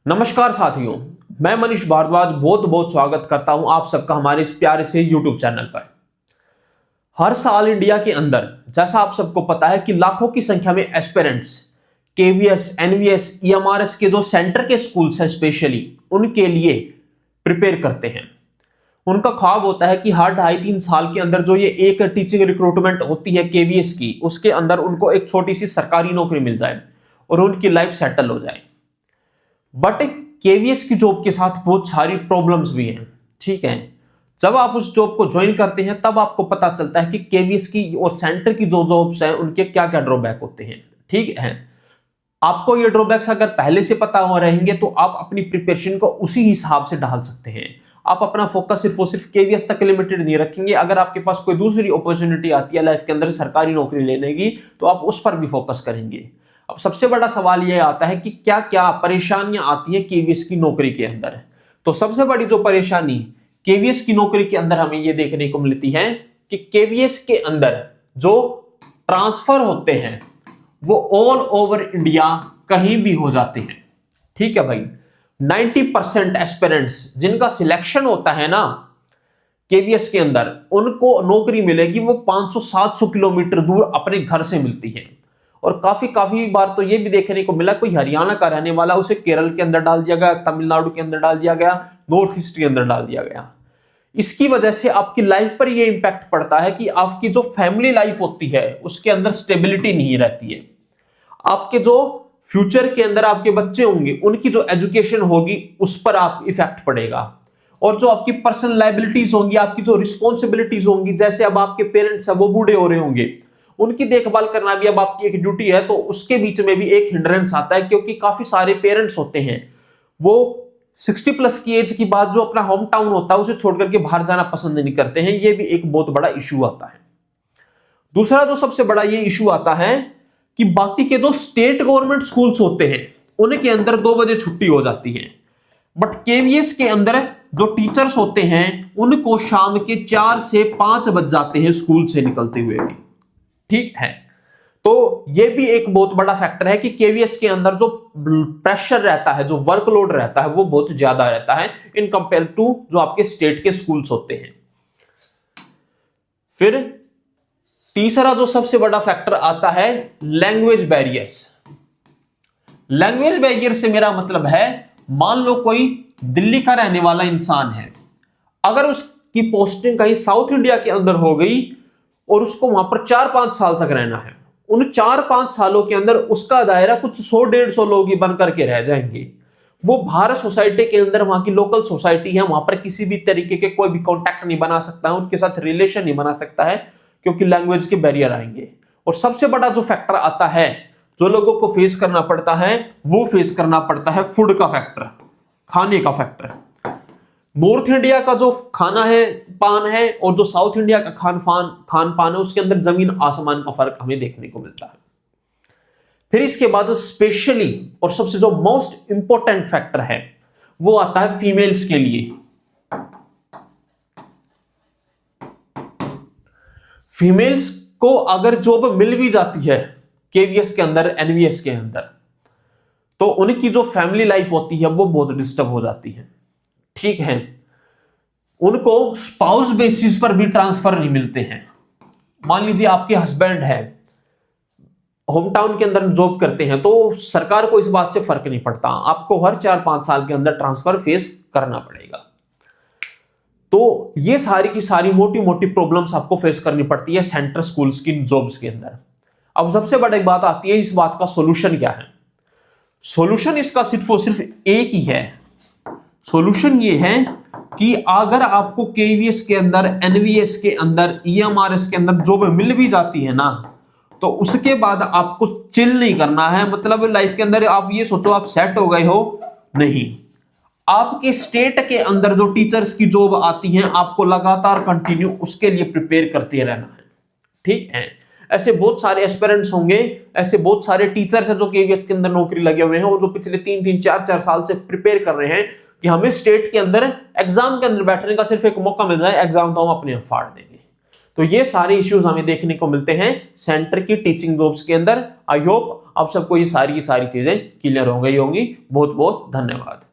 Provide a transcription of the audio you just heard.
नमस्कार साथियों, मैं मनीष भारद्वाज बहुत बहुत स्वागत करता हूं आप सबका हमारे इस प्यारे से YouTube चैनल पर। हर साल इंडिया के अंदर जैसा आप सबको पता है कि लाखों की संख्या में एस्पिरेंट्स केवीएस, एनवीएस, ईएमआरएस के जो सेंटर के स्कूल्स हैं स्पेशली उनके लिए प्रिपेयर करते हैं। उनका ख्वाब होता है कि हर 2.5-3 साल के अंदर जो ये एक टीचिंग रिक्रूटमेंट होती है केवीएस की, उसके अंदर उनको एक छोटी सी सरकारी नौकरी मिल जाए और उनकी लाइफ सेटल हो जाए। बट केवीएस की जॉब के साथ बहुत सारी प्रॉब्लम्स भी हैं। ठीक है, जब आप उस जॉब को ज्वाइन करते हैं तब आपको पता चलता है कि केवीएस की और सेंटर की जो जॉब्स हैं उनके क्या क्या ड्रॉबैक होते हैं। ठीक है, आपको ये ड्रॉबैक्स अगर पहले से पता हो रहेंगे तो आप अपनी प्रिपरेशन को उसी हिसाब से ढाल सकते हैं। आप अपना फोकस सिर्फ और सिर्फ केवीएस तक लिमिटेड नहीं रखेंगे। अगर आपके पास कोई दूसरी अपॉर्चुनिटी आती है लाइफ के अंदर सरकारी नौकरी लेने की तो आप उस पर भी फोकस करेंगे। अब सबसे बड़ा सवाल यह आता है कि क्या क्या परेशानियां आती है केवीएस की नौकरी के अंदर। तो सबसे बड़ी जो परेशानी केवीएस की नौकरी के अंदर हमें यह देखने को मिलती है कि केवीएस के अंदर जो ट्रांसफर होते हैं वो ऑल ओवर इंडिया कहीं भी हो जाते हैं। ठीक है भाई, 90% एस्पिरेंट्स जिनका सिलेक्शन होता है ना केवीएस के अंदर, उनको नौकरी मिलेगी वो 500-700 किलोमीटर दूर अपने घर से मिलती है। और काफी बार तो ये भी देखने को मिला कोई हरियाणा का रहने वाला, उसे केरल के अंदर डाल दिया गया, तमिलनाडु के अंदर डाल दिया गया, नॉर्थ ईस्ट के अंदर डाल दिया गया। इसकी वजह से आपकी लाइफ पर यह इंपैक्ट पड़ता है कि आपकी जो फैमिली लाइफ होती है उसके अंदर स्टेबिलिटी नहीं रहती है। आपके जो फ्यूचर के अंदर आपके बच्चे होंगे उनकी जो एजुकेशन होगी उस पर आप इफेक्ट पड़ेगा। और जो आपकी पर्सनल लाइबिलिटीज होंगी, आपकी जो रिस्पॉन्सिबिलिटीज होंगी, जैसे अब आपके पेरेंट्स है वो बूढ़े हो रहे होंगे, उनकी देखभाल करना भी अब आपकी एक ड्यूटी है। तो उसके बीच में भी एक हिंड्रेंस आता है क्योंकि काफी सारे पेरेंट्स होते हैं वो 60+ की एज की बाद जो अपना होम टाउन होता है उसे छोड़कर के बाहर जाना पसंद नहीं करते हैं। ये भी एक बहुत बड़ा इशू आता है। दूसरा जो सबसे बड़ा ये इशू आता है कि बाकी के जो स्टेट गवर्नमेंट स्कूल्स होते हैं उनके अंदर 2 बजे छुट्टी हो जाती है, बट केवीएस के अंदर जो टीचर्स होते हैं उनको शाम के 4 से 5 बज जाते हैं स्कूल से निकलते हुए भी। ठीक है, तो यह भी एक बहुत बड़ा फैक्टर है कि केवीएस के अंदर जो प्रेशर रहता है, जो वर्कलोड रहता है वो बहुत ज्यादा रहता है इन कंपेयर टू जो आपके स्टेट के स्कूल्स होते हैं। फिर तीसरा जो सबसे बड़ा फैक्टर आता है लैंग्वेज बैरियर्स। लैंग्वेज बैरियर से मेरा मतलब है, मान लो कोई दिल्ली का रहने वाला इंसान है, अगर उसकी पोस्टिंग कहीं साउथ इंडिया के अंदर हो गई और उसको वहां पर 4-5 साल तक रहना है, उन 4-5 सालों के अंदर उसका दायरा कुछ 100-150 लोग ही बन करके रह जाएंगे। वो भारत सोसाइटी के अंदर, वहां की लोकल सोसाइटी है, वहां पर किसी भी तरीके के कोई भी कॉन्टैक्ट नहीं बना सकता है, उनके साथ रिलेशन नहीं बना सकता है क्योंकि लैंग्वेज के बैरियर आएंगे। और सबसे बड़ा जो फैक्टर आता है जो लोगों को फेस करना पड़ता है वो फेस करना पड़ता है फूड का फैक्टर, खाने का फैक्टर। नॉर्थ इंडिया का जो खाना है, पान है, और जो साउथ इंडिया का खान पान है उसके अंदर जमीन आसमान का फर्क हमें देखने को मिलता है। फिर इसके बाद स्पेशली और सबसे जो मोस्ट इंपॉर्टेंट फैक्टर है वो आता है फीमेल्स के लिए। फीमेल्स को अगर जॉब मिल भी जाती है केवीएस के अंदर, एनवीएस के अंदर, तो उनकी जो फैमिली लाइफ होती है वो बहुत डिस्टर्ब हो जाती है। ठीक है, उनको स्पाउस बेसिस पर भी ट्रांसफर नहीं मिलते हैं। मान लीजिए आपके हस्बैंड है, होम टाउन के अंदर जॉब करते हैं, तो सरकार को इस बात से फर्क नहीं पड़ता, आपको हर 4-5 साल के अंदर ट्रांसफर फेस करना पड़ेगा। तो ये सारी की सारी मोटी मोटी प्रॉब्लम्स आपको फेस करनी पड़ती है सेंट्रल स्कूल्स की जॉब्स के अंदर। अब सबसे बड़ी बात आती है इस बात का सॉल्यूशन क्या है। सॉल्यूशन इसका सिर्फ और सिर्फ एक ही है। सॉल्यूशन ये है कि अगर आपको केवीएस के अंदर, एनवीएस के अंदर, ईएमआरएस के अंदर जॉब मिल भी जाती है ना, तो उसके बाद आपको चिल नहीं करना है। मतलब लाइफ के अंदर आप ये सोचो आप सेट हो गए हो, नहीं। आपके स्टेट के अंदर जो टीचर्स की जॉब आती हैं आपको लगातार कंटिन्यू उसके लिए प्रिपेयर करते रहना है। ठीक है, ऐसे बहुत सारे एस्पिरेंट्स होंगे, ऐसे बहुत सारे टीचर्स हैं जो केवीएस के अंदर नौकरी लगे हुए हैं और जो पिछले 3-3, 4-4 साल से प्रिपेयर कर रहे हैं कि हमें स्टेट के अंदर एग्जाम के अंदर बैठने का सिर्फ एक मौका मिल जाए, एग्जाम तो हम अपने आप फाड़ देंगे। तो ये सारे इश्यूज हमें देखने को मिलते हैं सेंटर की टीचिंग जॉब्स के अंदर। आई होप आप सबको ये सारी की सारी चीजें क्लियर हो गई होंगी। बहुत बहुत धन्यवाद।